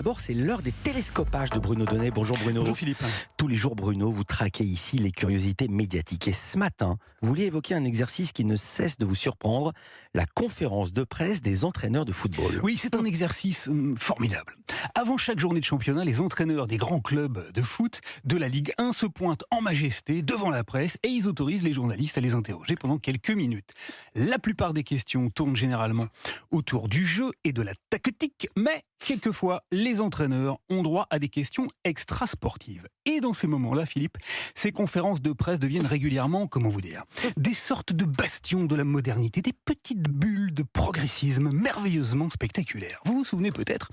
D'abord, c'est l'heure des télescopages de Bruno Donnet. Bonjour Bruno. Bonjour Philippe. Tous les jours, Bruno, vous traquez ici les curiosités médiatiques. Et ce matin, vous vouliez évoquer un exercice qui ne cesse de vous surprendre, la conférence de presse des entraîneurs de football. Oui, c'est un exercice formidable. Avant chaque journée de championnat, les entraîneurs des grands clubs de foot de la Ligue 1 se pointent en majesté devant la presse et ils autorisent les journalistes à les interroger pendant quelques minutes. La plupart des questions tournent généralement autour du jeu et de la tactique, mais quelquefois, les entraîneurs ont droit à des questions extra-sportives. Et dans ces moments-là, Philippe, ces conférences de presse deviennent régulièrement, comment vous dire, des sortes de bastions de la modernité, des petites bulles de progressisme merveilleusement spectaculaires. Vous vous souvenez peut-être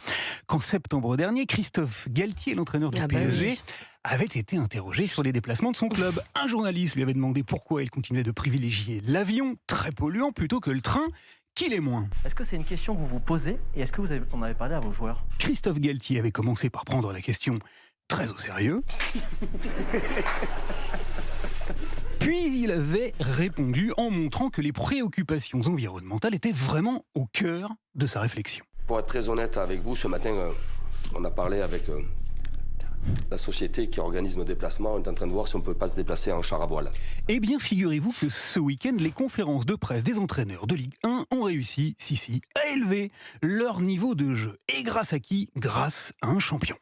qu'en septembre dernier, Christophe Galtier, l'entraîneur du PSG, avait été interrogé sur les déplacements de son club. Un journaliste lui avait demandé pourquoi il continuait de privilégier l'avion, très polluant, plutôt que le train, qui l'est moins. Est-ce que c'est une question que vous vous posez et est-ce que vous en avez parlé à vos joueurs? Christophe Galtier avait commencé par prendre la question très au sérieux. Puis il avait répondu en montrant que les préoccupations environnementales étaient vraiment au cœur de sa réflexion. Pour être très honnête avec vous, ce matin, on a parlé avec la société qui organise nos déplacements. On est en train de voir si on ne peut pas se déplacer en char à voile. Eh bien, figurez-vous que ce week-end, les conférences de presse des entraîneurs de Ligue 1 ont réussi, à élever leur niveau de jeu. Et grâce à qui? Grâce à un champion.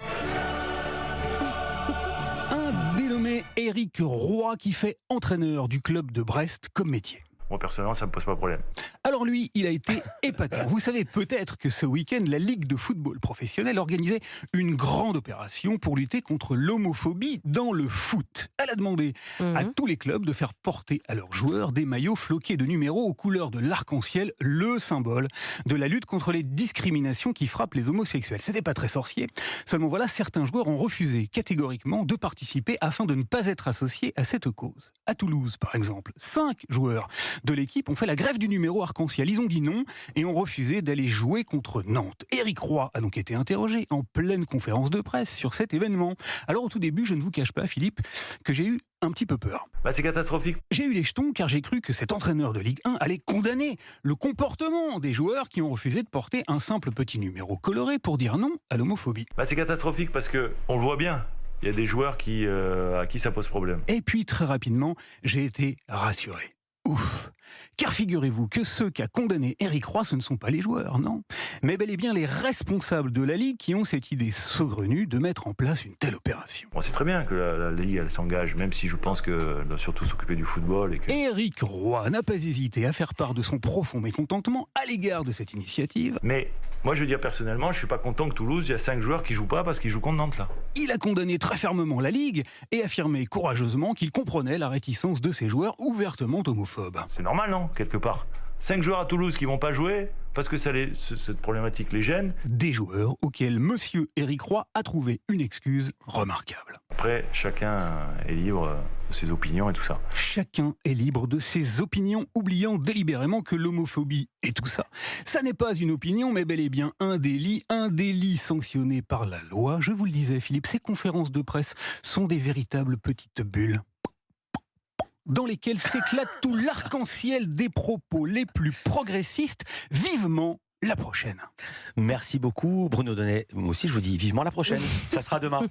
Un dénommé Éric Roy qui fait entraîneur du club de Brest comme métier. Moi, personnellement, ça ne me pose pas de problème. Alors lui, il a été épatant. Vous savez peut-être que ce week-end, la Ligue de football professionnel organisait une grande opération pour lutter contre l'homophobie dans le foot. Elle a demandé à tous les clubs de faire porter à leurs joueurs des maillots floqués de numéros aux couleurs de l'arc-en-ciel, le symbole de la lutte contre les discriminations qui frappent les homosexuels. C'était pas très sorcier. Seulement voilà, certains joueurs ont refusé catégoriquement de participer afin de ne pas être associés à cette cause. À Toulouse, par exemple, 5 joueurs de l'équipe ont fait la grève du numéro arc-en-ciel. Ils ont dit non et ont refusé d'aller jouer contre Nantes. Éric Roy a donc été interrogé en pleine conférence de presse sur cet événement. Alors au tout début, je ne vous cache pas, Philippe, que j'ai eu un petit peu peur. C'est catastrophique. J'ai eu les jetons car j'ai cru que cet entraîneur de Ligue 1 allait condamner le comportement des joueurs qui ont refusé de porter un simple petit numéro coloré pour dire non à l'homophobie. C'est catastrophique parce qu'on le voit bien. Il y a des joueurs à qui ça pose problème. Et puis très rapidement, j'ai été rassuré. Ouf! Car figurez-vous que ceux qu'a condamné Éric Roy, ce ne sont pas les joueurs, non, mais bel et bien les responsables de la Ligue qui ont cette idée saugrenue de mettre en place une telle opération. C'est très bien que la Ligue elle s'engage, même si je pense qu'elle doit surtout s'occuper du football. Et que... Éric Roy n'a pas hésité à faire part de son profond mécontentement à l'égard de cette initiative. Mais moi je veux dire personnellement, je ne suis pas content que Toulouse, il y a 5 joueurs qui ne jouent pas parce qu'ils jouent contre Nantes là. Il a condamné très fermement la Ligue et affirmé courageusement qu'il comprenait la réticence de ses joueurs ouvertement homophobes. C'est normal, non? Quelque part. 5 joueurs à Toulouse qui vont pas jouer parce que cette problématique les gêne. Des joueurs auxquels monsieur Éric Roy a trouvé une excuse remarquable. Après, chacun est libre de ses opinions et tout ça. Chacun est libre de ses opinions, oubliant délibérément que l'homophobie et tout ça, ça n'est pas une opinion, mais bel et bien un délit sanctionné par la loi. Je vous le disais, Philippe, ces conférences de presse sont des véritables petites bulles dans lesquelles s'éclate tout l'arc-en-ciel des propos les plus progressistes. Vivement la prochaine. Merci beaucoup Bruno Donnet. Moi aussi je vous dis vivement la prochaine. Ça sera demain.